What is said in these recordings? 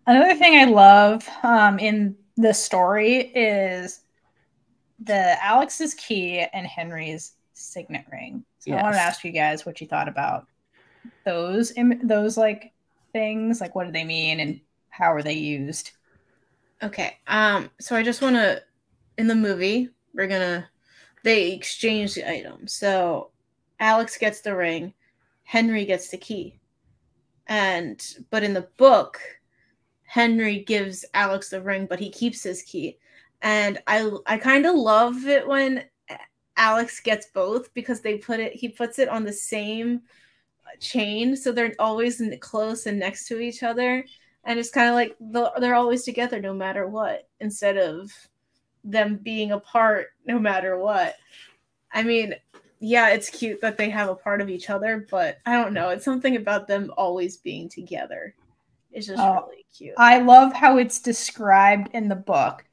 Another thing I love in the story is the Alex's key and Henry's signet ring. So I wanted to Yes. ask you guys what you thought about those like things, like what do they mean and how are they used? Okay. So I just want to, in the movie, they exchange the items. So Alex gets the ring, Henry gets the key. But in the book, Henry gives Alex the ring, but he keeps his key. And I kind of love it when Alex gets both, because he puts it on the same chain, so they're always close and next to each other, and it's kind of like they're always together no matter what, instead of them being apart no matter what. I mean, yeah, it's cute that they have a part of each other, but I don't know, it's something about them always being together. It's just really cute. I love how it's described in the book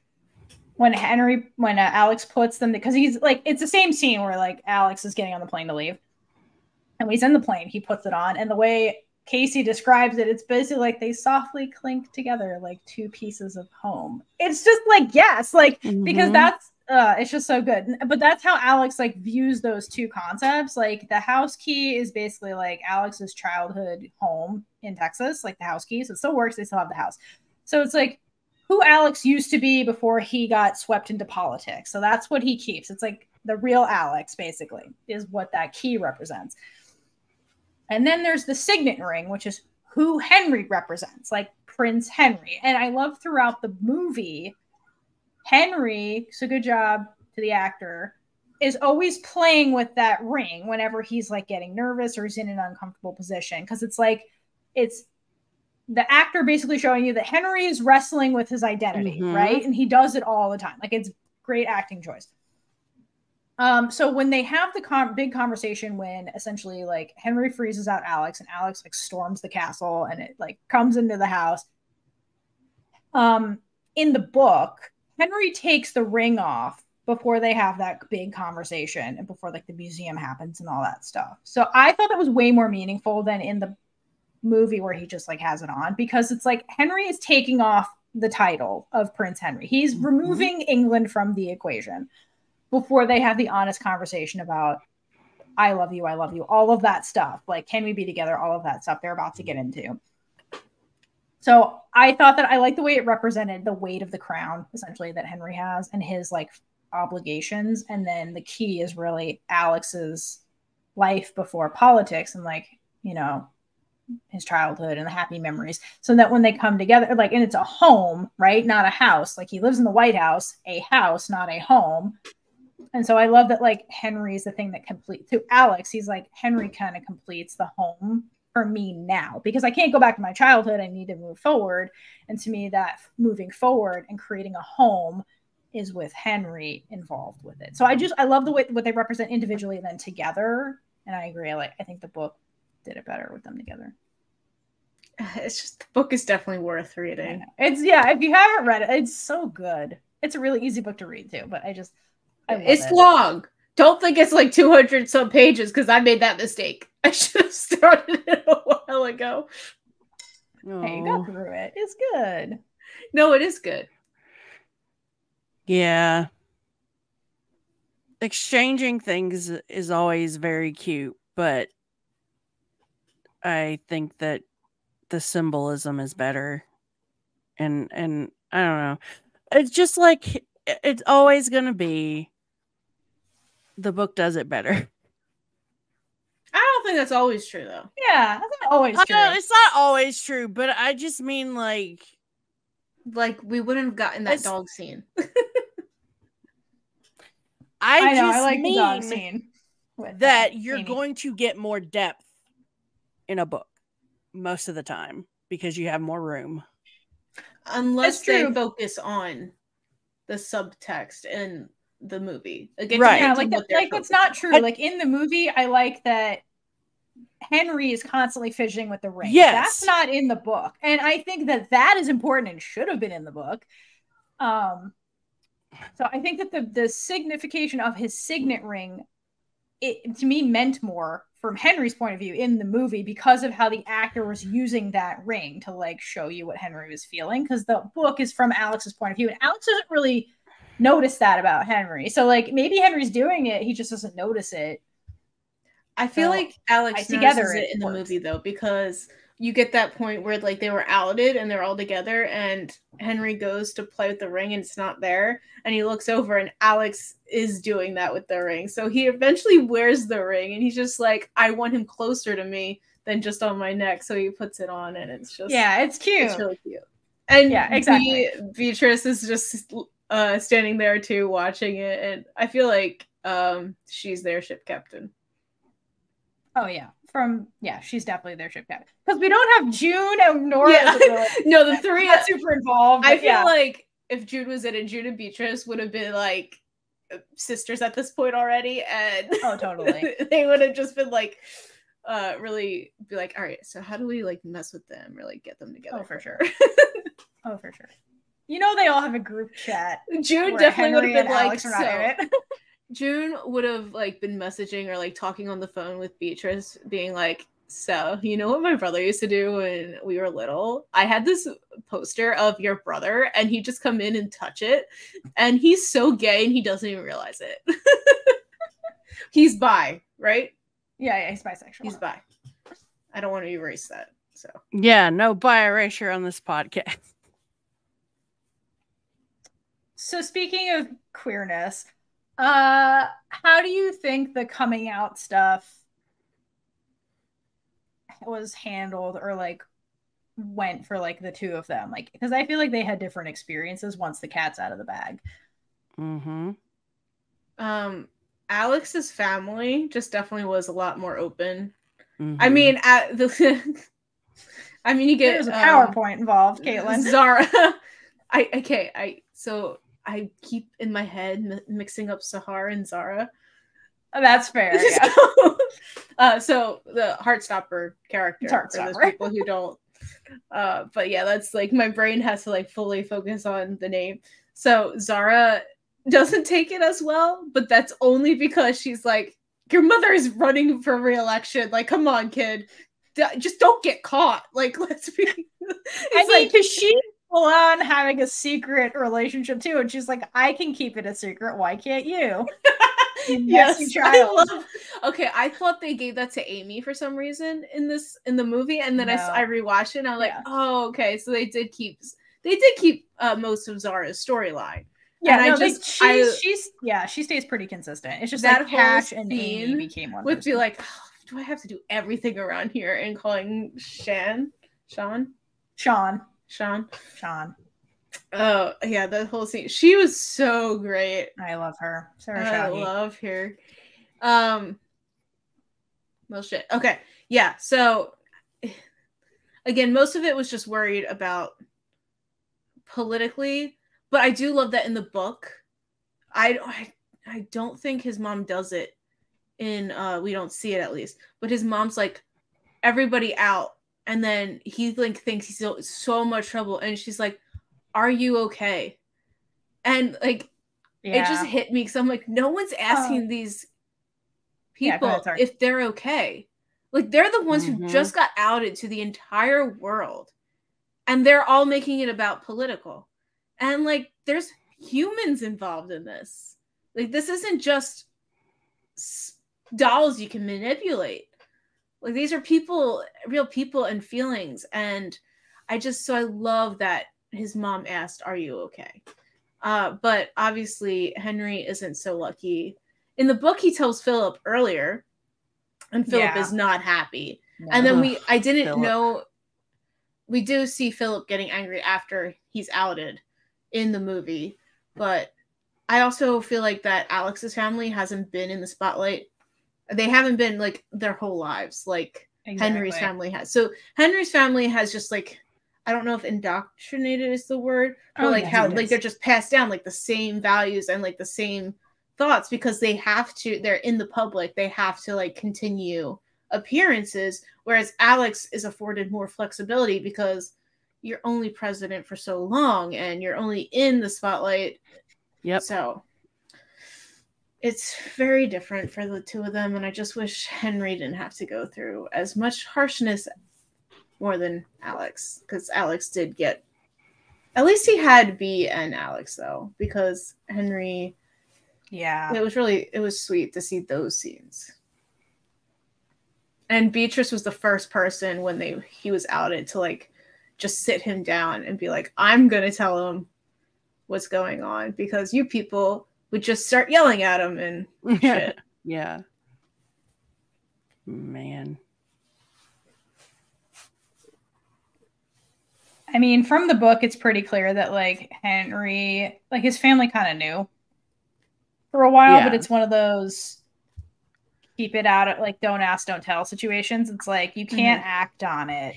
when Alex puts them, because he's like, it's the same scene where like Alex is getting on the plane to leave, and when he's in the plane, he puts it on, and the way Casey describes it, it's basically like they softly clink together like two pieces of home. It's just like, yes, like, because that's it's just so good. But that's how Alex like views those two concepts. Like the house key is basically like Alex's childhood home in Texas, like the house key. So it still works, they still have the house. So it's like who Alex used to be before he got swept into politics. So that's what he keeps. It's like the real Alex, basically, is what that key represents. And then there's the signet ring, which is who Henry represents, like Prince Henry. And I love throughout the movie, Henry, so good job to the actor, is always playing with that ring whenever he's like getting nervous or he's in an uncomfortable position. Because it's like, it's the actor basically showing you that Henry is wrestling with his identity, right? And he does it all the time. Like, it's great acting choice. So when they have the big conversation, when essentially like Henry freezes out Alex and Alex like storms the castle and it like comes into the house. In the book, Henry takes the ring off before they have that big conversation and before like the museum happens and all that stuff. So I thought that was way more meaningful than in the movie where he just like has it on, because it's like Henry is taking off the title of Prince Henry. He's removing England from the equation before they have the honest conversation about I love you, all of that stuff. Like, can we be together? All of that stuff they're about to get into. So I thought that I liked the way it represented the weight of the crown, essentially, that Henry has and his like obligations. And then the key is really Alex's life before politics and like, you know, his childhood and the happy memories, so that when they come together, like, and it's a home, right? Not a house. Like, he lives in the White House, a house, not a home. And so I love that like Henry is the thing that completes to Alex. He's like, Henry kind of completes the home for me now, because I can't go back to my childhood. I need to move forward. And to me, that moving forward and creating a home is with Henry involved with it. So I love the way what they represent individually and then together. And I agree. Like, I think the book did it better with them together. It's just, the book is definitely worth reading. It's, yeah, if you haven't read it, it's so good. It's a really easy book to read too, but it's long. Don't think it's like 200 some pages, because I made that mistake. I should have started it a while ago. Hey, you got through it. It's good. No, it is good. Yeah. Exchanging things is always very cute, but I think that the symbolism is better. And I don't know. It's just like, it's always going to be, the book does it better. I don't think that's always true, though. Yeah, that's not always true. It's not always true, but I just mean like we wouldn't have gotten that dog scene. I know, I like the dog scene. That you're going to get more depth in a book most of the time because you have more room. Unless they focus on the subtext in the movie. Again, right. Yeah, like that's not true. Like, in the movie, I like that Henry is constantly fishing with the ring. Yes. That's not in the book. And I think that is important and should have been in the book. So I think that the signification of his signet ring it to me meant more from Henry's point of view in the movie because of how the actor was using that ring to like show you what Henry was feeling, because the book is from Alex's point of view and Alex doesn't really notice that about Henry. So like maybe Henry's doing it, he just doesn't notice it. I feel like Alex notices it in the movie though, because you get that point where like they were outed and they're all together and Henry goes to play with the ring and it's not there, and he looks over and Alex is doing that with the ring. So he eventually wears the ring and he's just like, I want him closer to me than just on my neck. So he puts it on and it's just, yeah, it's cute. It's really cute. And yeah, exactly. Beatrice is just standing there too, watching it. And I feel like she's their ship captain. Oh yeah. She's definitely their ship captain. Because we don't have June and Nora. Yeah. No, the three not super involved. I feel like if June was in it, June and Beatrice would have been like sisters at this point already, and oh totally. They would have just been like really be like, all right, so how do we like mess with them or like get them together? Oh, for sure. Oh, for sure. You know they all have a group chat. June definitely would have been like, so June would have like been messaging or like talking on the phone with Beatrice, being like, so you know what my brother used to do when we were little? I had this poster of your brother and he'd just come in and touch it, and he's so gay and he doesn't even realize it. He's bi, right? Yeah, he's bisexual. He's bi. I don't want to erase that. So yeah, no bi erasure on this podcast. So speaking of queerness, how do you think the coming out stuff was handled or like went for like the two of them? Like, because I feel like they had different experiences once the cat's out of the bag. Mm-hmm. Alex's family just definitely was a lot more open. Mm-hmm. I mean, you get there's a PowerPoint involved, Kaitlynn. Zara. So I keep in my head mixing up Sahar and Zara. That's fair. Yeah. So the Heartstopper character for those people who don't. But yeah, that's like my brain has to like fully focus on the name. So Zara doesn't take it as well, but that's only because she's like, your mother is running for re-election. Like, come on, kid, just don't get caught. Like, let's be. I mean, because she's full on having a secret relationship too, and she's like, I can keep it a secret. Why can't you? Yes, child. I thought they gave that to Amy for some reason in the movie, and then I rewatched it and I'm like, oh, okay, so they did keep most of Zara's storyline. Yeah, she stays pretty consistent. It's just that like Cash and Amy became one. Would be like, oh, do I have to do everything around here? And calling Sean. Oh yeah, that whole scene. She was so great. I love her. I love her. Well, shit. Okay, yeah. So again, most of it was just worried about politically, but I do love that in the book. I don't think his mom does it in we don't see it at least, but his mom's like, everybody out, and then he like thinks he's so much trouble, and she's like, are you okay? And like it just hit me because I'm like, no one's asking these people if they're okay. Like, they're the ones who just got outed to the entire world, and they're all making it about political. And like, there's humans involved in this. Like, this isn't just dolls you can manipulate. Like, these are people, real people and feelings. And I love that his mom asked, are you okay? But obviously Henry isn't so lucky. In the book, he tells Philip earlier, and Philip is not happy. No. And then I didn't know, we do see Philip getting angry after he's outed in the movie. But I also feel like that Alex's family hasn't been in the spotlight. They haven't been like their whole lives, like Henry's family has. So Henry's family has just like, I don't know if indoctrinated is the word, but like they're just passed down like the same values and like the same thoughts, because they're in the public, they have to like continue appearances, whereas Alex is afforded more flexibility because you're only president for so long and you're only in the spotlight. Yep. So it's very different for the two of them, and I just wish Henry didn't have to go through as much harshness more than Alex, because Alex did get, at least he had B and Alex though, because Henry, yeah, it was sweet to see those scenes. And Beatrice was the first person when he was outed to like just sit him down and be like, I'm gonna tell him what's going on, because you people would just start yelling at him and shit. Yeah. Man. I mean, from the book, it's pretty clear that like Henry, like his family kind of knew for a while, but it's one of those keep it out of like don't ask, don't tell situations. It's like you can't act on it.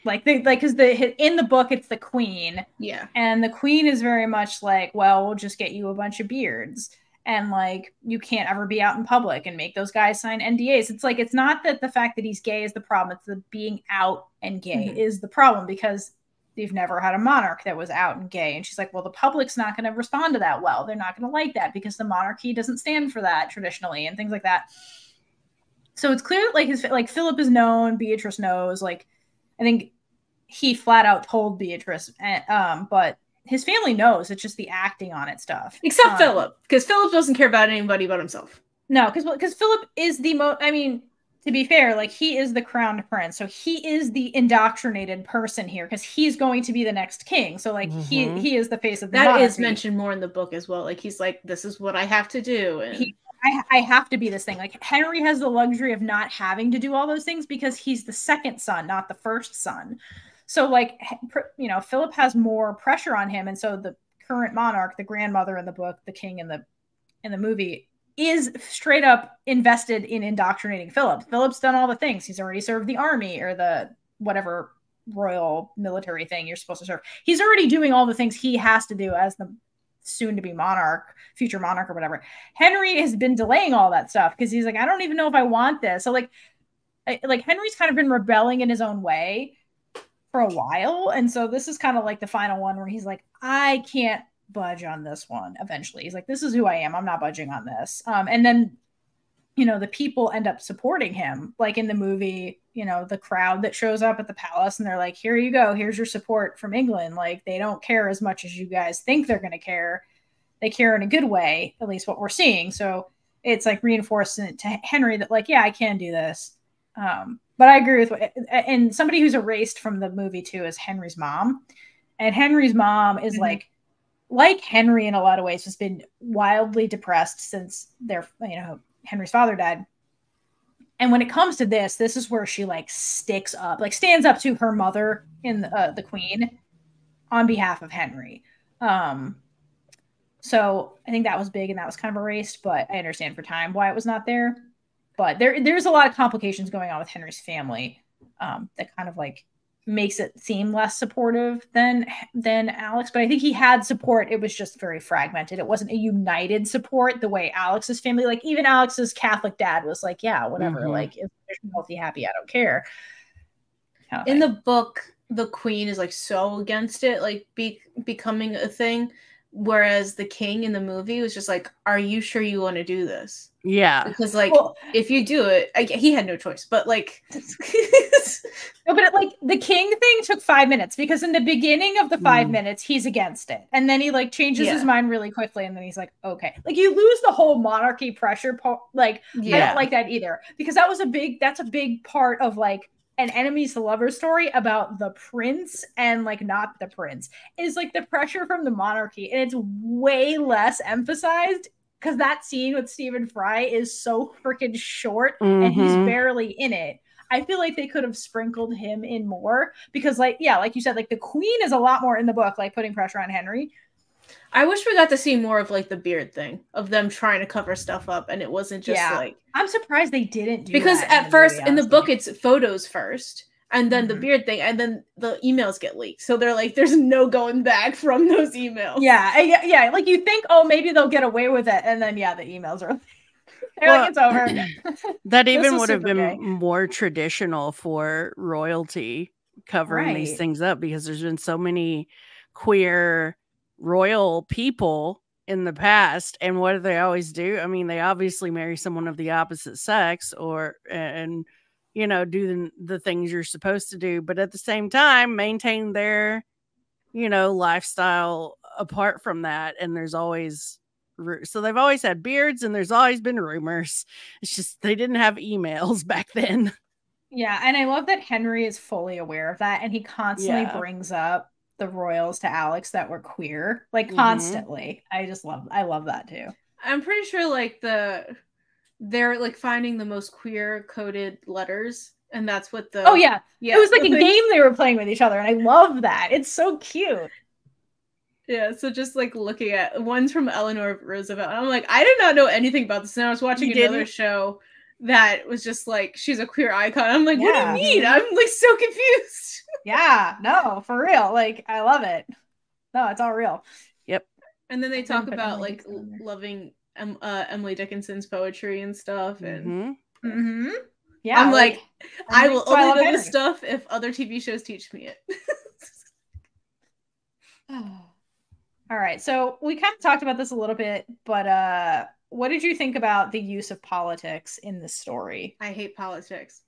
Because in the book it's the queen, and the queen is very much like, well, we'll just get you a bunch of beards, and like you can't ever be out in public and make those guys sign NDAs. It's like it's not that the fact that he's gay is the problem; it's the being out and gay is the problem, because they've never had a monarch that was out and gay. And she's like, well, the public's not going to respond to that well. They're not going to like that because the monarchy doesn't stand for that traditionally and things like that. So it's clear that like Philip is known, Beatrice knows, like. I think he flat out told Beatrice, but his family knows. It's just the acting on it stuff. Except Philip, because Philip doesn't care about anybody but himself. No, because Philip is the most. I mean, to be fair, like he is the crowned prince, so he is the indoctrinated person here because he's going to be the next king. So like he is the face of the monarchy. That is mentioned more in the book as well. Like he's like, this is what I have to do, and I have to be this thing. Like Henry has the luxury of not having to do all those things because he's the second son, not the first son. So like, you know, Philip has more pressure on him. And so the current monarch, the grandmother in the book, the king in the movie, is straight up invested in indoctrinating Philip. Philip's done all the things. He's already served the army or the whatever royal military thing you're supposed to serve. He's already doing all the things he has to do as the soon to be monarch, future monarch or whatever. Henry has been delaying all that stuff because he's like, I don't even know if I want this. So like Henry's kind of been rebelling in his own way for a while. And so this is kind of like the final one where he's like, I can't budge on this one. Eventually he's like, this is who I am. I'm not budging on this. And then, you know, the people end up supporting him. Like in the movie, you know, the crowd that shows up at the palace and they're like, here you go. Here's your support from England. Like they don't care as much as you guys think they're going to care. They care in a good way, at least what we're seeing. So it's like reinforcing to Henry that like, yeah, I can do this. But I agree with and somebody who's erased from the movie too is Henry's mom. And Henry's mom is like Henry in a lot of ways has been wildly depressed since Henry's father died. And when it comes to this is where she like stands up to her mother in the queen on behalf of Henry. So I think that was big and that was kind of erased, but I understand for time why it was not there. But there's a lot of complications going on with Henry's family that kind of like makes it seem less supportive than Alex. But I think he had support. It was just very fragmented. It wasn't a united support the way Alex's family, like even Alex's Catholic dad was like, yeah, whatever. Like if you're healthy, happy, I don't care. In the book, the queen is like so against it, like becoming a thing. Whereas the king in the movie was just like, are you sure you want to do this? Yeah. Because like, if you do it, he had no choice, but like. No, but like the king thing took 5 minutes because in the beginning of the 5 minutes, he's against it. And then he like changes his mind really quickly. And then he's like, okay, like you lose the whole monarchy pressure. I don't like that either because that's a big part of like an enemies to lovers story about the prince and like not the prince is like the pressure from the monarchy. And it's way less emphasized because that scene with Stephen Fry is so freaking short and he's barely in it. I feel like they could have sprinkled him in more because like you said, like the queen is a lot more in the book, like putting pressure on Henry. I wish we got to see more of like the beard thing of them trying to cover stuff up and it wasn't just like. I'm surprised they didn't do because that at first in the book it's photos first and then the beard thing and then the emails get leaked. So they're like, there's no going back from those emails. Yeah. Like you think, oh, maybe they'll get away with it. And then, the emails are like, it's over. That even would have been more traditional for royalty covering these things up because there's been so many queer royal people in the past. And what do they always do? I mean, they obviously marry someone of the opposite sex, and you know, do the things you're supposed to do, but at the same time maintain their, you know, lifestyle apart from that. And there's always, so they've always had beards, and there's always been rumors. It's just they didn't have emails back then. Yeah, and I love that Henry is fully aware of that, and he constantly brings up the royals to Alex that were queer, like constantly. I love that too. I'm pretty sure like they're like finding the most queer coded letters, and that's what the it was like a game they were playing with each other, and I love that. It's so cute. Yeah, so just like looking at one's from Eleanor Roosevelt, I'm like, I did not know anything about this, and I was watching another show that was just like, she's a queer icon. I'm like, what do you mean? I'm like so confused. Yeah, no, for real. Like, I love it. No, it's all real. Yep. And then they talk about like loving Emily Dickinson's poetry and stuff, and yeah, I'm like I will only know this stuff if other TV shows teach me it. All right, so we kind of talked about this a little bit, but what did you think about the use of politics in the story? I hate politics.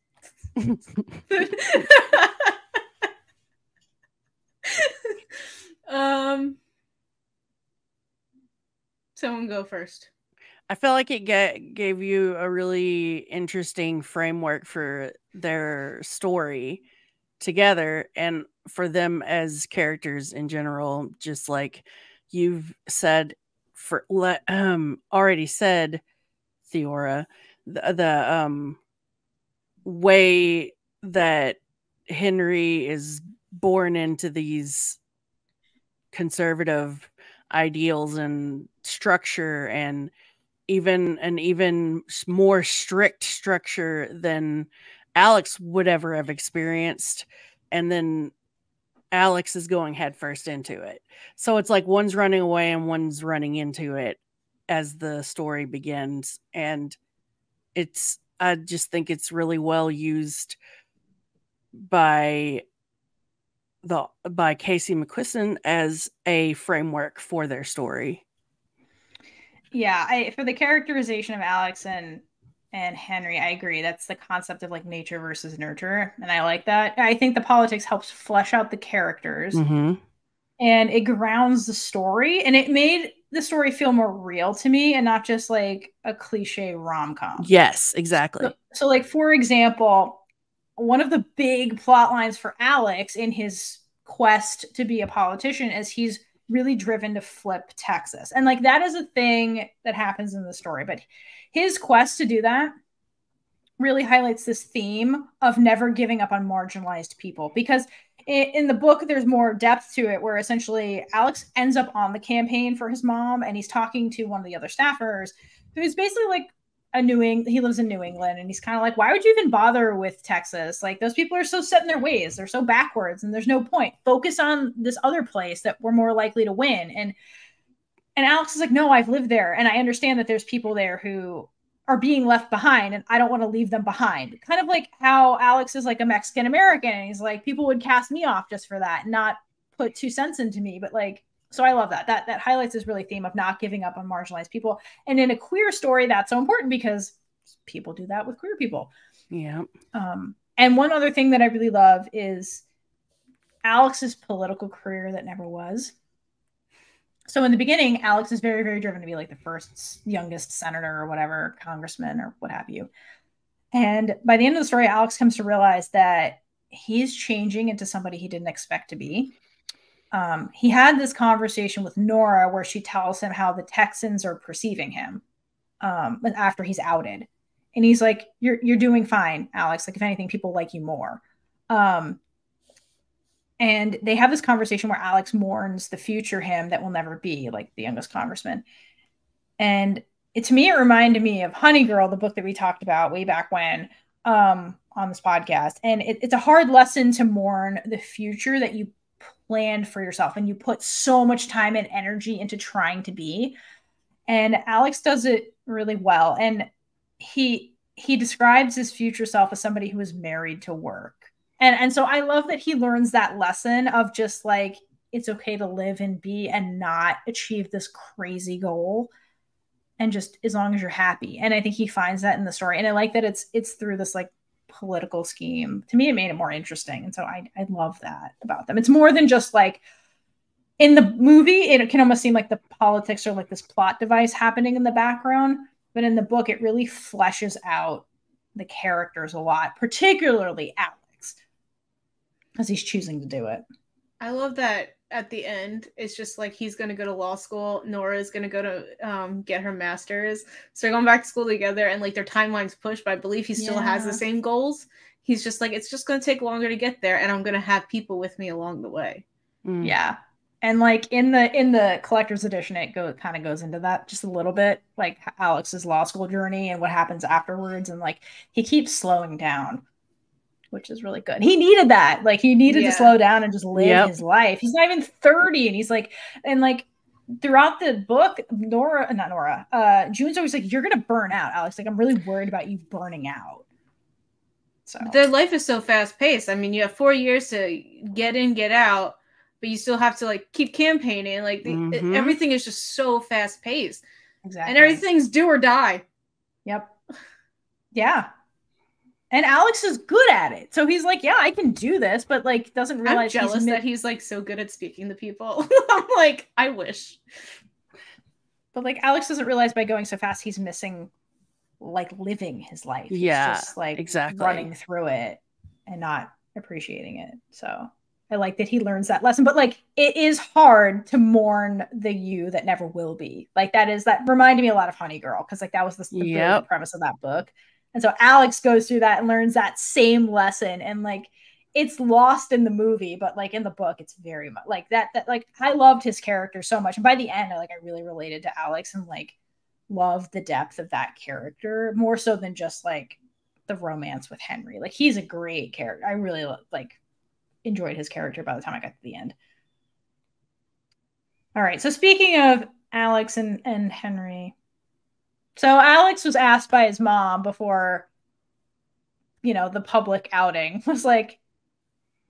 Someone go first. I feel like it gave you a really interesting framework for their story together, and for them as characters in general. Just like you've said, already said, Theora, the way that Henry is born into these conservative ideals and structure, and even an even more strict structure than Alex would ever have experienced. And then Alex is going headfirst into it. So it's like one's running away and one's running into it as the story begins. And I just think it's really well used by Casey McQuiston as a framework for their story. Yeah, for the characterization of Alex and Henry, I agree. That's the concept of like nature versus nurture, and I like that. I think the politics helps flesh out the characters, and it grounds the story, and it made the story feel more real to me, and not just like a cliche rom-com. Yes, exactly. So like, for example, one of the big plot lines for Alex in his quest to be a politician is he's really driven to flip Texas. And like, that is a thing that happens in the story, but his quest to do that really highlights this theme of never giving up on marginalized people, because in the book there's more depth to it, where essentially Alex ends up on the campaign for his mom, and he's talking to one of the other staffers who's basically like he lives in New England, and he's kind of like, why would you even bother with Texas? Like, those people are so set in their ways, they're so backwards, and there's no point. Focus on this other place that we're more likely to win. And Alex is like, no, I've lived there, and I understand that there's people there who are being left behind, and I don't want to leave them behind. Kind of like how Alex is like a Mexican American, and he's like, people would cast me off just for that, not put 2 cents into me. But like, so I love that highlights this really theme of not giving up on marginalized people. And in a queer story, that's so important because people do that with queer people. Yeah. And one other thing that I really love is Alex's political career that never was. So in the beginning, Alex is very, very driven to be like the first youngest senator or whatever, congressman or what have you. And by the end of the story, Alex comes to realize that he's changing into somebody he didn't expect to be. He had this conversation with Nora where she tells him how the Texans are perceiving him after he's outed. And he's like, you're doing fine, Alex. Like, if anything, people like you more. And they have this conversation where Alex mourns the future him that will never be, like the youngest congressman. And to me, it reminded me of Honey Girl, the book that we talked about way back when on this podcast. And it's a hard lesson to mourn the future that you planned for yourself and you put so much time and energy into trying to be. And Alex does it really well. And he describes his future self as somebody who is married to work. And so I love that he learns that lesson of just like, it's okay to live and be and not achieve this crazy goal, and just as long as you're happy. And I think he finds that in the story, and I like that it's through this like political scheme. To me, it made it more interesting, and so I love that about them. It's more than just like in the movie, it can almost seem like the politics are like this plot device happening in the background, but in the book, it really fleshes out the characters a lot, particularly Alex, because he's choosing to do it. I love that at the end, it's just like he's going to go to law school. Nora is going to go to get her master's. So they're going back to school together, and like their timeline's pushed, but I believe he still has the same goals. He's just like, it's just going to take longer to get there, and I'm going to have people with me along the way. Yeah. And like in the collector's edition, it kind of goes into that just a little bit, like Alex's law school journey and what happens afterwards. And like he keeps slowing down, which is really good. He needed that. Like he needed to slow down and just live his life. He's not even 30, and he's like, and like throughout the book, June's always like, you're gonna burn out, Alex. Like I'm really worried about you burning out. So their life is so fast paced. I mean, you have 4 years to get in, get out. But you still have to like keep campaigning. Like everything is just so fast paced. Exactly. And everything's do or die. Yep. Yeah. And Alex is good at it. So he's like, yeah, I can do this, but like doesn't realize I'm jealous that he's like so good at speaking to people. I'm like, I wish. But like Alex doesn't realize by going so fast he's missing like living his life. Yeah. He's just like exactly running through it and not appreciating it. So I like that he learns that lesson, but like it is hard to mourn the you that never will be. Like that reminded me a lot of Honey Girl, because like that was the premise of that book. And so Alex goes through that and learns that same lesson, and like it's lost in the movie, but like in the book, it's very much like that like I loved his character so much. And by the end, I really related to Alex and like loved the depth of that character more so than just like the romance with Henry. Like he's a great character. I really like enjoyed his character by the time I got to the end. All right. So speaking of Alex and Henry, so Alex was asked by his mom before, the public outing was like,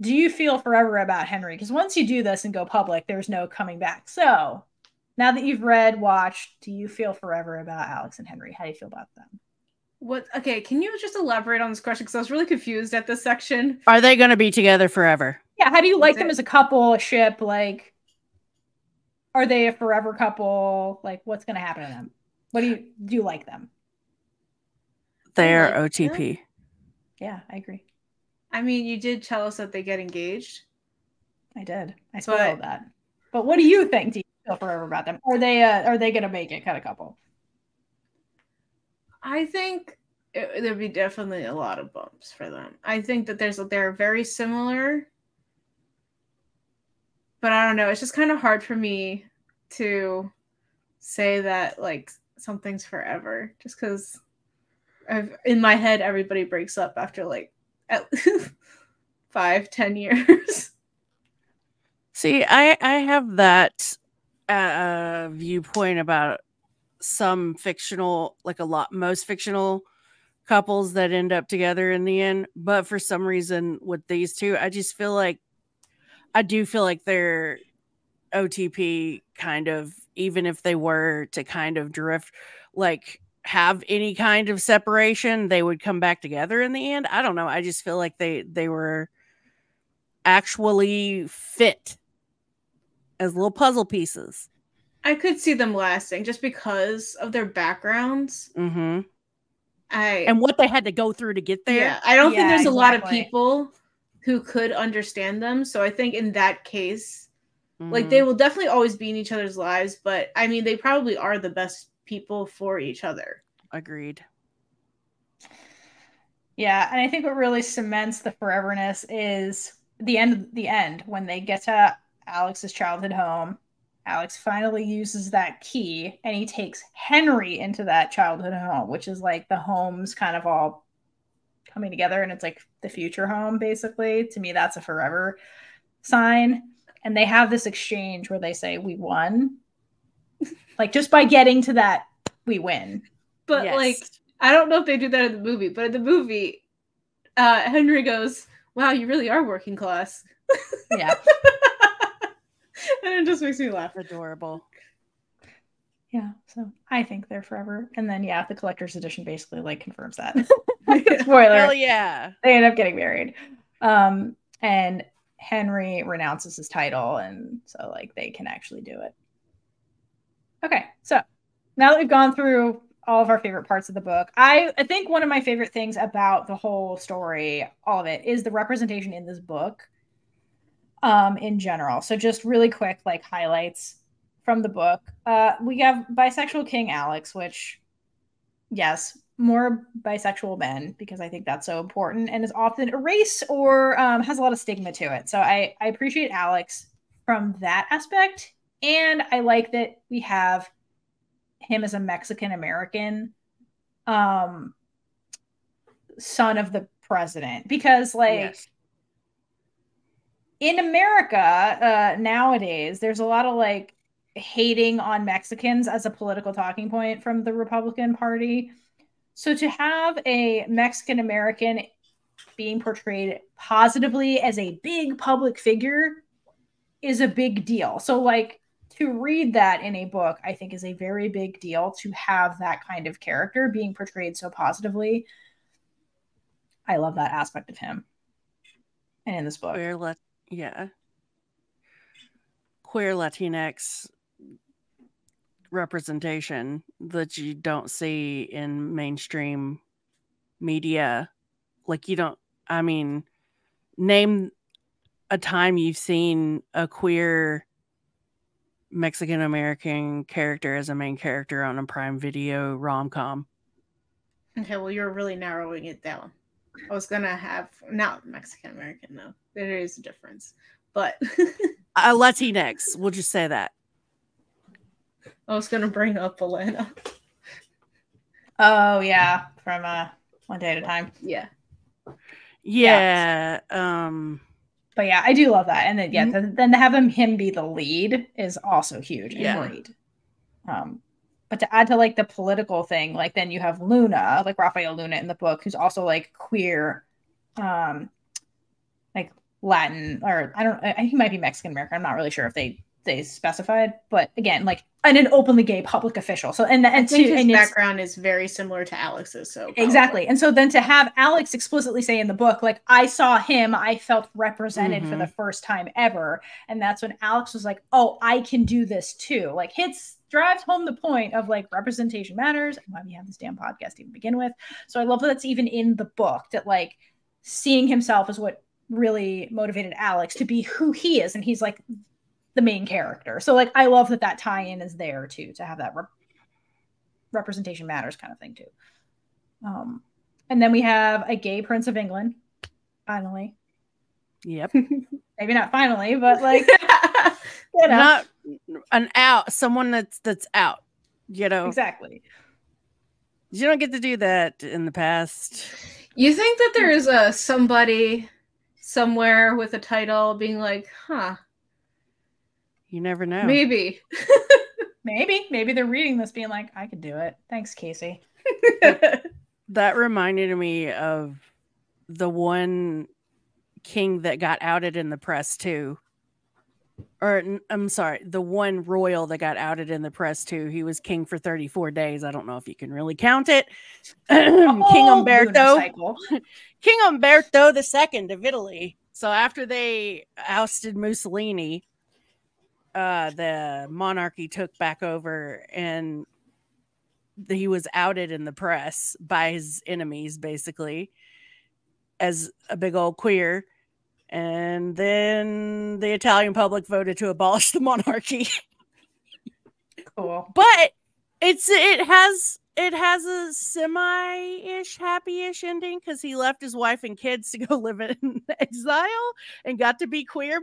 do you feel forever about Henry? Because once you do this and go public, there's no coming back. So now that you've read, watched, do you feel forever about Alex and Henry? How do you feel about them? Okay, can you just elaborate on this question? Because I was really confused at this section. Are they going to be together forever? Yeah, how do you like them as a couple, a ship? Like, are they a forever couple? Like, what's going to happen to them? What do you like them? They're OTP. Yeah, I agree. I mean, you did tell us that they get engaged. I did. I spoiled that. But what do you think? Do you feel forever about them? Are they going to make it kind of couple? I think there'd be definitely a lot of bumps for them. I think that they're very similar, but I don't know. It's just kind of hard for me to say that like something's forever, just because in my head everybody breaks up after like 5-10 years. See, I have that viewpoint about some fictional, like most fictional couples that end up together in the end. But for some reason with these two, I do feel like they're OTP kind of, even if they were to kind of drift, like have any kind of separation, they would come back together in the end. I don't know. I just feel like they were actually fit as little puzzle pieces. I could see them lasting just because of their backgrounds. Mm-hmm. And what they had to go through to get there. Yeah, I don't think there's a lot of people who could understand them. So I think in that case, like they will definitely always be in each other's lives. But I mean, they probably are the best people for each other. Agreed. Yeah, and I think what really cements the foreverness is the end when they get to Alex's childhood home. Alex finally uses that key and he takes Henry into that childhood home, which is like the homes kind of all coming together, and it's like the future home, basically. To me, that's a forever sign. And they have this exchange where they say, we won. Like just by getting to that, we win. But like, I don't know if they do that in the movie, but in the movie, Henry goes, wow, you really are working class. Yeah. And it just makes me laugh. Adorable. Yeah, so I think they're forever. And then yeah, the collector's edition basically like confirms that. Spoiler. Hell yeah. They end up getting married. And Henry renounces his title, and so like they can actually do it. Okay, so now that we've gone through all of our favorite parts of the book, I think one of my favorite things about the whole story, all of it, is the representation in this book in general. So just really quick like highlights from the book. We have bisexual King Alex, which, yes, more bisexual men, because I think that's so important and is often erased or has a lot of stigma to it. So I appreciate Alex from that aspect. And I like that we have him as a Mexican American son of the president, because like Yes. in America nowadays, there's a lot of like hating on Mexicans as a political talking point from the Republican Party. So to have a Mexican American being portrayed positively as a big public figure is a big deal. So like to read that in a book, I think is a very big deal, to have that kind of character being portrayed so positively. I love that aspect of him. And in this book. Queer Latinx representation that you don't see in mainstream media. Like name a time you've seen a queer Mexican American character as a main character on a Prime Video rom-com. Okay, well, you're really narrowing it down. I was gonna have not Mexican American, no. There is a difference. But Latinx, we'll just say that. I was gonna bring up Elena. Oh yeah, from One Day at a Time. Yeah. Yeah. But yeah, I do love that. And then then to have him be the lead is also huge and great. But to add to like the political thing, like then you have Luna, like Raphael Luna in the book, who's also like queer, like Latin, or I think he might be Mexican American. I'm not really sure if they specified, but again, like an openly gay public official. So and I think his background is very similar to Alex's. So probably. Exactly. And so then to have Alex explicitly say in the book, like, I saw him, I felt represented for the first time ever. And that's when Alex was like, oh, I can do this too. Like drives home the point of like representation matters and why we have this damn podcast to even begin with. So I love that it's even in the book, that like seeing himself is what really motivated Alex to be who he is. And he's like the main character. So like I love that tie-in is there too, to have that representation matters kind of thing too. And then we have a gay Prince of England, finally. Yep. Maybe not finally, but like you know. Not someone that's out, you know. Exactly. You don't get to do that in the past. You think that there is somebody somewhere with a title being like, huh? You never know. Maybe. Maybe they're reading this being like, I could do it. Thanks, Casey. That reminded me of the one king that got outed in the press too. Or I'm sorry, the one royal that got outed in the press too. He was king for 34 days. I don't know if you can really count it. King Umberto. King Umberto II of Italy. So after they ousted Mussolini, the monarchy took back over, and he was outed in the press by his enemies, basically, as a big old queer. And then the Italian public voted to abolish the monarchy. Cool. But it has a semi-ish happy-ish ending, because he left his wife and kids to go live in exile and got to be queer.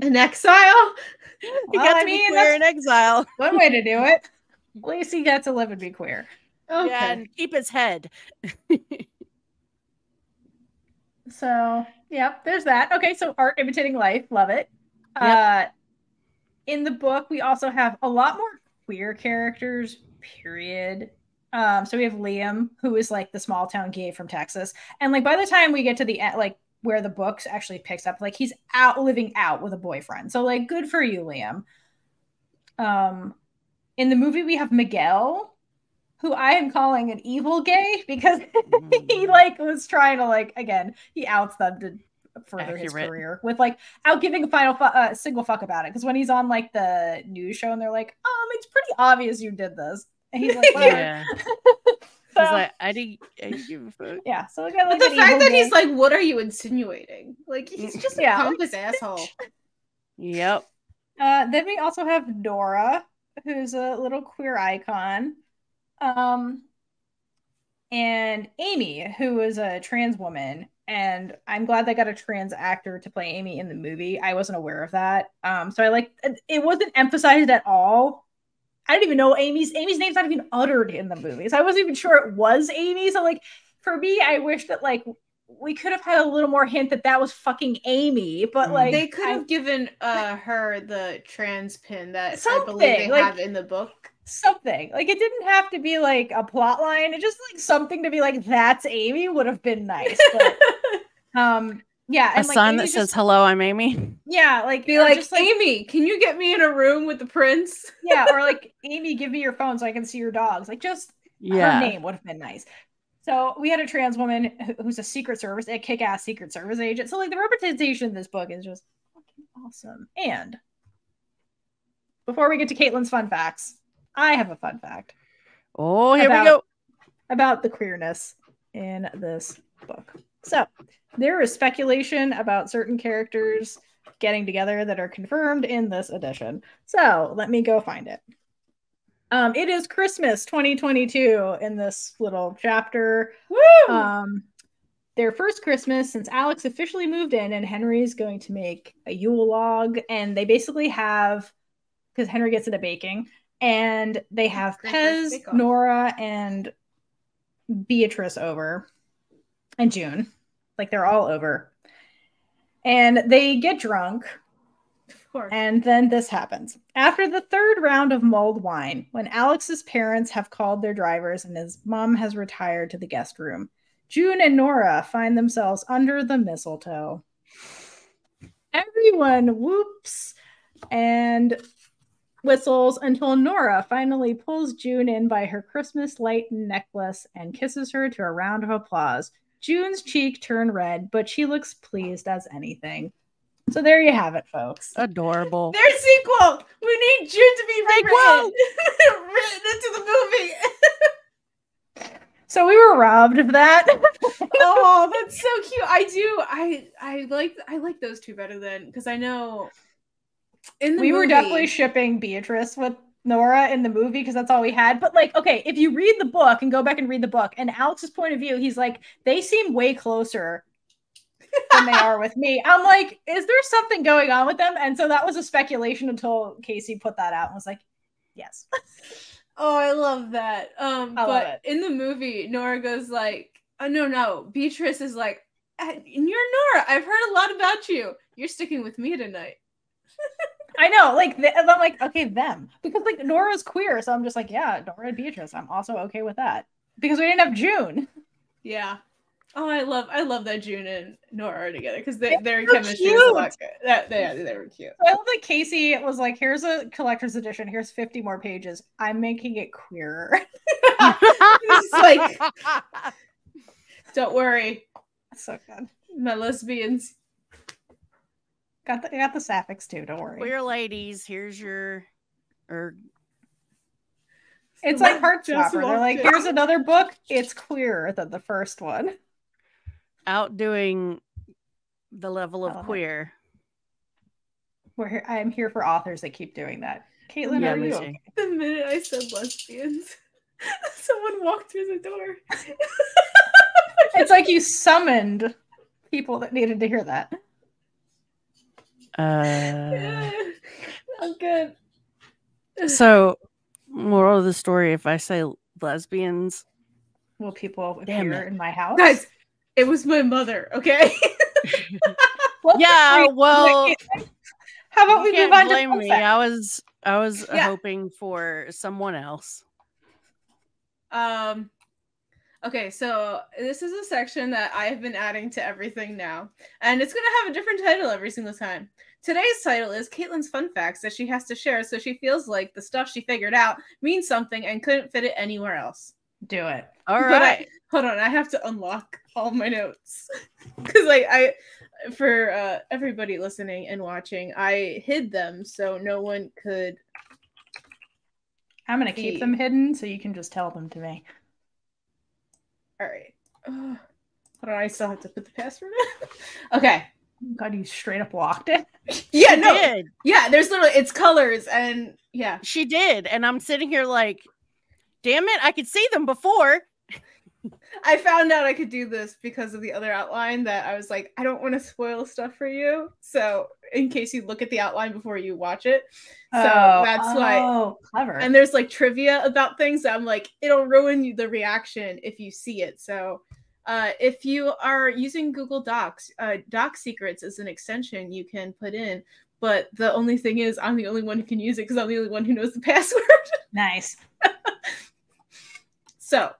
In exile? He got to be queer in exile. One way to do it. At least he got to live and be queer. Okay. Yeah, and keep his head. So, yeah, there's that. Okay, so art imitating life. Love it. Yep. In the book, we also have a lot more queer characters, period. So we have Liam, who is like the small town gay from Texas. And like by the time we get to the end, like where the books actually picks up. Like he's out living out with a boyfriend. So like good for you, Liam. In the movie we have Miguel, who I am calling an evil gay because he like was trying to like, again, he outs them to further his career with like out giving a final single fuck about it. Because when he's on like the news show and they're like, it's pretty obvious you did this. And he's like, whatever. Yeah. So, he's like, I didn't give a fuck. Yeah. So again, like but the fact that he's like, what are you insinuating? Like he's just a pompous asshole. Yep. Then we also have Nora, who's a little queer icon. And Amy, who is a trans woman. And I'm glad they got a trans actor to play Amy in the movie. I wasn't aware of that. So I like it wasn't emphasized at all. I didn't even know Amy's name's not even uttered in the movie. So I wasn't even sure it was Amy. So like for me, I wish that like we could have had a little more hint that was fucking Amy. But like they could have given her the trans pin that I believe they have in the book. Something like it didn't have to be like a plot line. It just like something to be like that's Amy would have been nice. But, yeah, and, a sign Amy that says "Hello, I'm Amy." Yeah, like be like, Amy, can you get me in a room with the prince? Yeah, or like Amy, give me your phone so I can see your dogs. Like just her name would have been nice. So we had a trans woman who's a kick-ass Secret Service agent. So like the representation in this book is just fucking awesome. And before we get to Kaitlyn's fun facts, I have a fun fact. Oh, here we go. About the queerness in this book. So there is speculation about certain characters getting together that are confirmed in this edition. So let me go find it. It is Christmas 2022 in this little chapter. Woo! Their first Christmas since Alex officially moved in, and Henry's going to make a Yule log. And they basically have, because Henry gets into baking, and they have Pez, Nora, and Beatrice over, and June. Like they're all over. And they get drunk. Of course. And then this happens. After the third round of mulled wine, when Alex's parents have called their drivers and his mom has retired to the guest room, June and Nora find themselves under the mistletoe. Everyone whoops and whistles until Nora finally pulls June in by her Christmas light necklace and kisses her to a round of applause. June's cheek turned red, but she looks pleased as anything. So there you have it, folks. Adorable. Their sequel. We need June to be rewritten into the movie. So we were robbed of that. Oh, that's so cute. I like those two better than, because I know in the movie, were definitely shipping Beatrice with Nora in the movie because that's all we had. But like, okay, if you read the book and go back and read the book, and Alex's point of view, he's like, they seem way closer than they are with me. I'm like, is there something going on with them? And so that was a speculation until Casey put that out and was like, yes. Oh, I love that. love But in the movie, Nora goes like, oh, no. Beatrice is like, you're Nora. I've heard a lot about you. You're sticking with me tonight. I know, like, I'm like, okay, them. Because, like, Nora's queer, so I'm just like, yeah, Nora and Beatrice. I'm also okay with that. Because we didn't have June. Yeah. Oh, I love that June and Nora are together, because their chemistry cute. is a lot good. They were cute. I love that Casey was like, here's a collector's edition. Here's 50 more pages. I'm making it queerer. It's like, don't worry. That's so good. My lesbians. Got the sapphics too, don't worry. Queer ladies, here's your it's like Heartstopper. They're like, here's another book. It's queerer than the first one. Outdoing the level of queer. I'm here for authors that keep doing that. Kaitlynn, are you okay? The minute I said lesbians, someone walked through the door. It's like you summoned people that needed to hear that. I'm good. So, moral of the story: if I say lesbians, will people appear in my house? Guys, it was my mother. Okay. Yeah. Well, how about we move on to blame me? I was hoping for someone else. Okay, so this is a section that I have been adding to everything now, and it's going to have a different title every single time. Today's title is Kaitlyn's fun facts that she has to share, so she feels like the stuff she figured out means something and couldn't fit it anywhere else. Do it. All right. Hold on, I have to unlock all my notes because I for everybody listening and watching, I hid them so no one could. I'm gonna keep them hidden so you can just tell them to me. All right. Hold on, I still have to put the password in. Okay. God, you straight up locked it. Yeah, no. Did. Yeah, there's literally it's colors and yeah. She did, and I'm sitting here like, damn it, I could see them before. I found out I could do this because of the other outline that I was like, I don't want to spoil stuff for you. So in case you look at the outline before you watch it. So that's why. Oh, clever. And there's like trivia about things that I'm like, it'll ruin you the reaction if you see it. So if you are using Google Docs, Doc Secrets is an extension you can put in. But the only thing is I'm the only one who can use it because I'm the only one who knows the password. Nice. So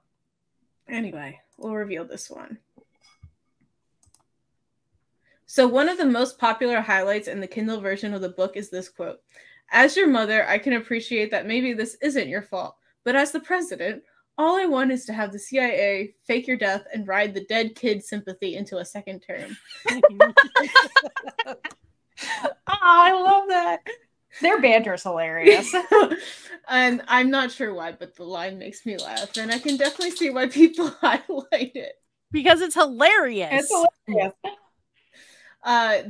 anyway, we'll reveal this one. So one of the most popular highlights in the Kindle version of the book is this quote. As your mother, I can appreciate that maybe this isn't your fault, but as the president, all I want is to have the CIA fake your death and ride the dead kid sympathy into a second term. Oh, I love that. Their banter's hilarious. And I'm not sure why, but the line makes me laugh. And I can definitely see why people highlight it. Because it's hilarious. It's hilarious.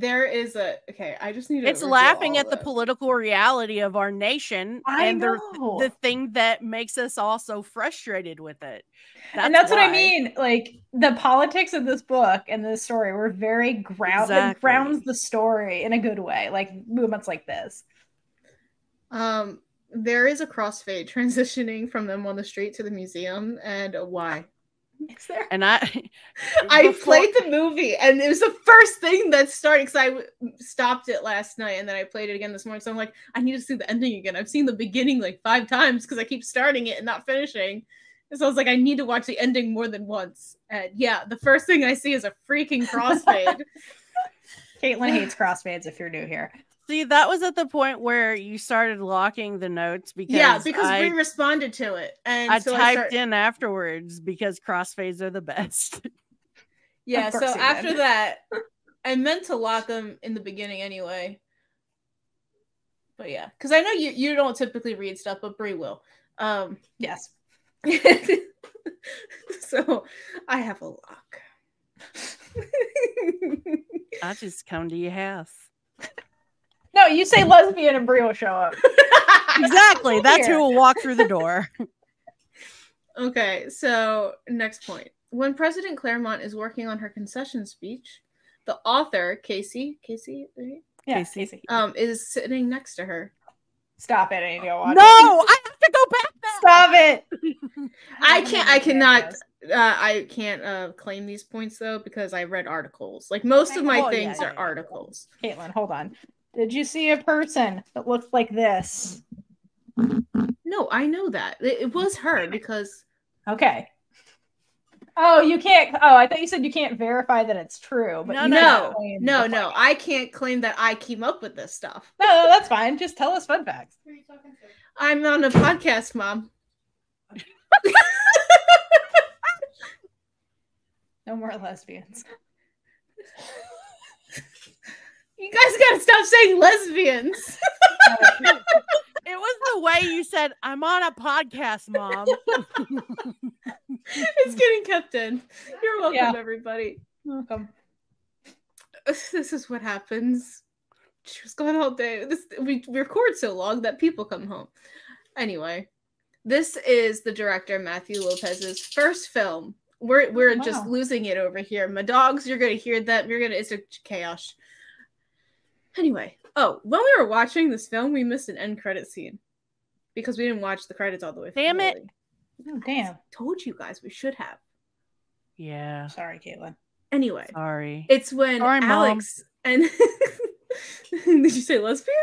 There is a... Okay, I just need to... It's laughing at the political reality of our nation. And the thing that makes us all so frustrated with it. That's what I mean. Like, the politics of this book and this story were very it grounds the story in a good way. Like, movements like this. There is a crossfade transitioning from them on the street to the museum, and why? Is there? And I played the movie, and it was the first thing that started because I stopped it last night, and then I played it again this morning. So I'm like, I need to see the ending again. I've seen the beginning like 5 times because I keep starting it and not finishing. And so I was like, I need to watch the ending more than once. And yeah, the first thing I see is a freaking crossfade. Kaitlynn hates crossfades. If you're new here. See, that was at the point where you started locking the notes because we responded to it, and I typed in afterwards because crossfades are the best. Yeah, so after that, I meant to lock them in the beginning anyway. But yeah, because I know you don't typically read stuff, but Brie will. Yes. So I have a lock. I just come to your house. No, you say lesbian and Brie will show up. Exactly. That's who will walk through the door. Okay, so next point. When President Claremont is working on her concession speech, the author, Casey, right? Yeah, Casey. Is sitting next to her. Stop it, I need to go watch it. I have to go back now. Stop it. I can't claim these points though because I read articles. Like most of my things are articles. Kaitlynn, hold on. Did you see a person that looked like this? No, I know that. It was her because... Okay. Oh, you can't... Oh, I thought you said you can't verify that it's true. But no. I can't claim that I came up with this stuff. No, that's fine. Just tell us fun facts. Who are you talking to? I'm on a podcast, Mom. No more lesbians. You guys gotta stop saying lesbians. It was the way you said, I'm on a podcast, Mom. It's getting kept in. You're welcome, everybody. Welcome. This is what happens. She was gone all day. We record so long that people come home. Anyway, this is the director, Matthew Lopez's first film. We're just losing it over here. My dogs, you're gonna hear that. It's a chaos. Anyway, when we were watching this film, we missed an end credit scene because we didn't watch the credits all the way. Damn it! Oh, damn! I told you guys we should have. Yeah. Sorry, Kaitlynn. Anyway, sorry. It's when Alex and did you say lesbian?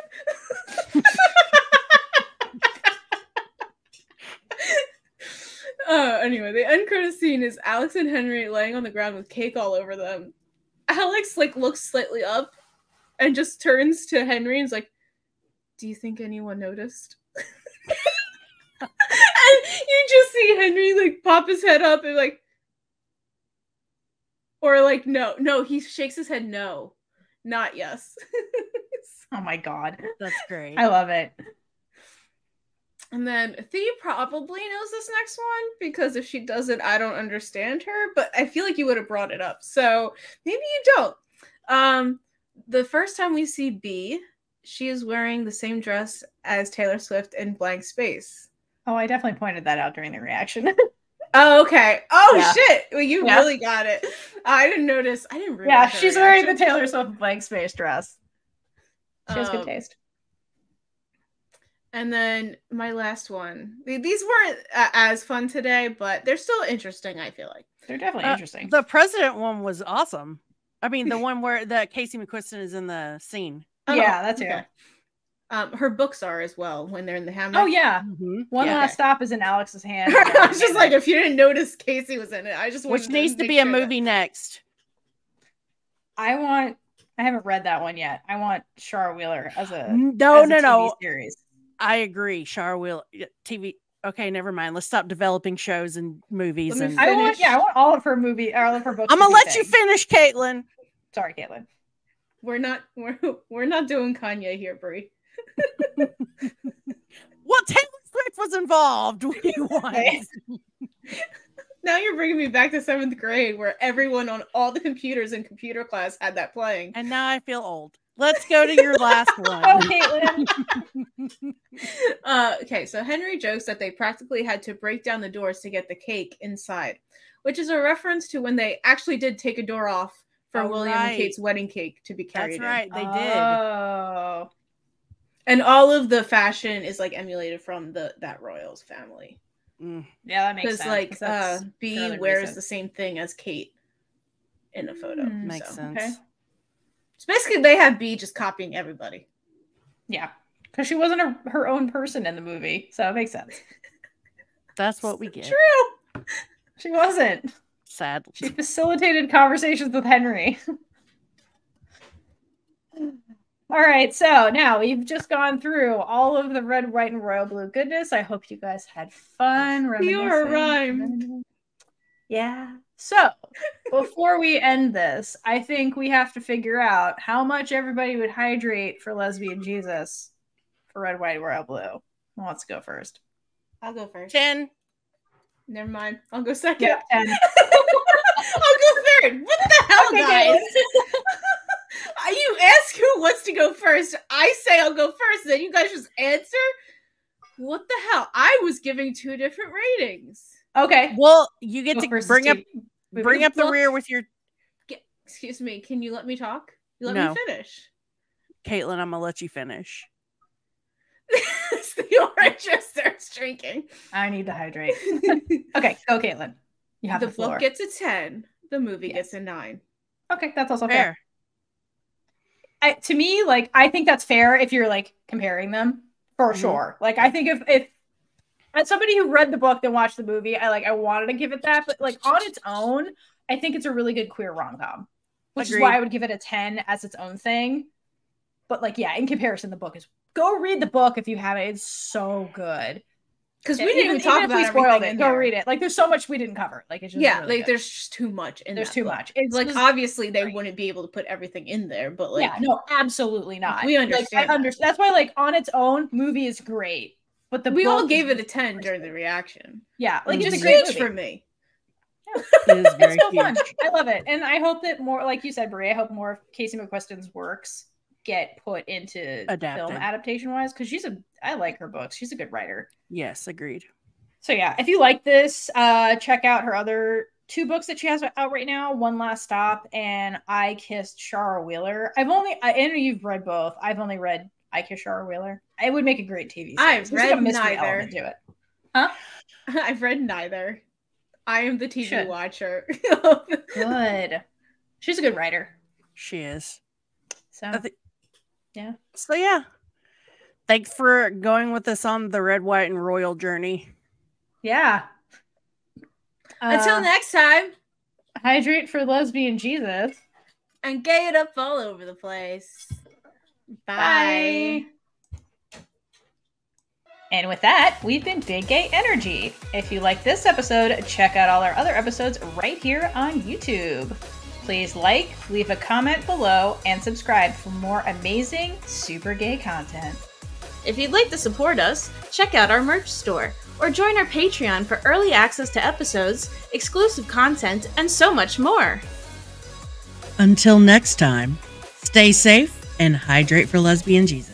Anyway, the end credit scene is Alex and Henry laying on the ground with cake all over them. Alex like looks slightly up and just turns to Henry and is like, "Do you think anyone noticed?" And you just see Henry like pop his head up and like, or like no, he shakes his head no, not yes. Oh my god, That's great. I love it. And then Thea probably knows this next one, because if she doesn't, I don't understand her, but I feel like you would have brought it up. So maybe you don't. The first time we see B, she is wearing the same dress as Taylor Swift in Blank Space. Oh, I definitely pointed that out during the reaction. Oh, okay. Oh, Yeah. shit. Well, you really got it. I didn't notice. I didn't realize. Yeah, she's wearing the Taylor Swift Blank Space dress. She has good taste. And then my last one. These weren't as fun today, but they're still interesting, I feel like. They're definitely interesting. The president one was awesome. I mean, the one where Casey McQuiston is in the scene. Yeah, that's okay. Her books are as well when they're in the hammock. Oh, yeah. Mm-hmm. One Last Stop is in Alex's hand. I was just like, if you didn't notice Casey was in it, I just Which needs to be a movie next. I haven't read that one yet. I want Shara Wheeler as a TV series. I agree. Shara Wheeler TV. Okay, never mind. Let's stop developing shows and movies. I want all of her books. I'm gonna let you finish, Kaitlynn. Sorry, Kaitlynn. We're not doing Kanye here, Brie. Well, Taylor Swift was involved. What do you want? Now you're bringing me back to 7th grade, where everyone on all the computers in computer class had that playing. And now I feel old. Let's go to your last one. Oh, Kaitlynn. Okay, so Henry jokes that they practically had to break down the doors to get the cake inside, which is a reference to when they actually did take a door off for William and Kate's wedding cake to be carried in. That's right, they did. Oh. And all of the fashion is like emulated from that Royals family. Yeah, that makes sense. Because like B wears the same thing as Kate in a photo. Makes sense. Okay. So basically, they have B just copying everybody. Yeah, because she wasn't her own person in the movie, so it makes sense. That's what we get. True. She wasn't. Sadly. She facilitated conversations with Henry. All right, so now we've just gone through all of the red, white, and royal blue goodness. I hope you guys had fun. You're a rhyme. Yeah. So before we end this, I think we have to figure out how much everybody would hydrate for Lesbian Jesus for red, white, royal blue. Who wants to go first? I'll go first. 10. Never mind. I'll go second. Yeah, 10. I'll go third. What the hell, okay, guys? You ask who wants to go first. I say I'll go first. Then you guys just answer. What the hell? I was giving 2 different ratings. Okay. Well, you get to bring up the rear with your. Excuse me. Can you let me talk? You let me finish. Kaitlynn, I'm gonna let you finish. The orange just starts drinking. I need to hydrate. Okay, go, Kaitlynn. You have the floor. Book gets a 10. The movie gets a 9. Okay, that's also fair. To me, like, I think that's fair if you're like comparing them for sure. Like, I think if as somebody who read the book then watched the movie, I wanted to give it that, but like on its own, I think it's a really good queer rom-com, which is why I would give it a 10 as its own thing. But like, yeah, in comparison, the book is go read the book if you haven't. It's so good. Because we didn't even talk about everything. Go read it. Like, there's so much we didn't cover. Like, it's just really good. There's just too much. There's too much. It's like obviously they wouldn't be able to put everything in there, but like no, absolutely not. We understand. Like, I understand. That's why, like, on its own, movie is great. But we all gave it a 10 during the reaction. Yeah, like it's a great movie for me. Yeah. It is very so fun. I love it, and I hope that more, like you said, Brie. I hope more of Casey McQuiston's works get put into film adaptation wise, because I like her books. She's a good writer. Yes, agreed. So yeah, if you like this, check out her other 2 books that she has out right now, One Last Stop and I Kissed Shara Wheeler. I know you've read both. I've only read I Kissed Shara Wheeler. It would make a great TV series. I've read neither. To it. Huh? I've read neither. I am the TV watcher. Good. She's a good writer. She is. So yeah. So yeah. Thanks for going with us on the red, white, and royal journey. Yeah. Until next time, hydrate for lesbian Jesus. And gay it up all over the place. Bye. And with that, we've been Big Gay Energy. If you like this episode, check out all our other episodes right here on YouTube. Please like, leave a comment below, and subscribe for more amazing, super gay content. If you'd like to support us, check out our merch store, or join our Patreon for early access to episodes, exclusive content, and so much more. Until next time, stay safe and hydrate for lesbian Jesus.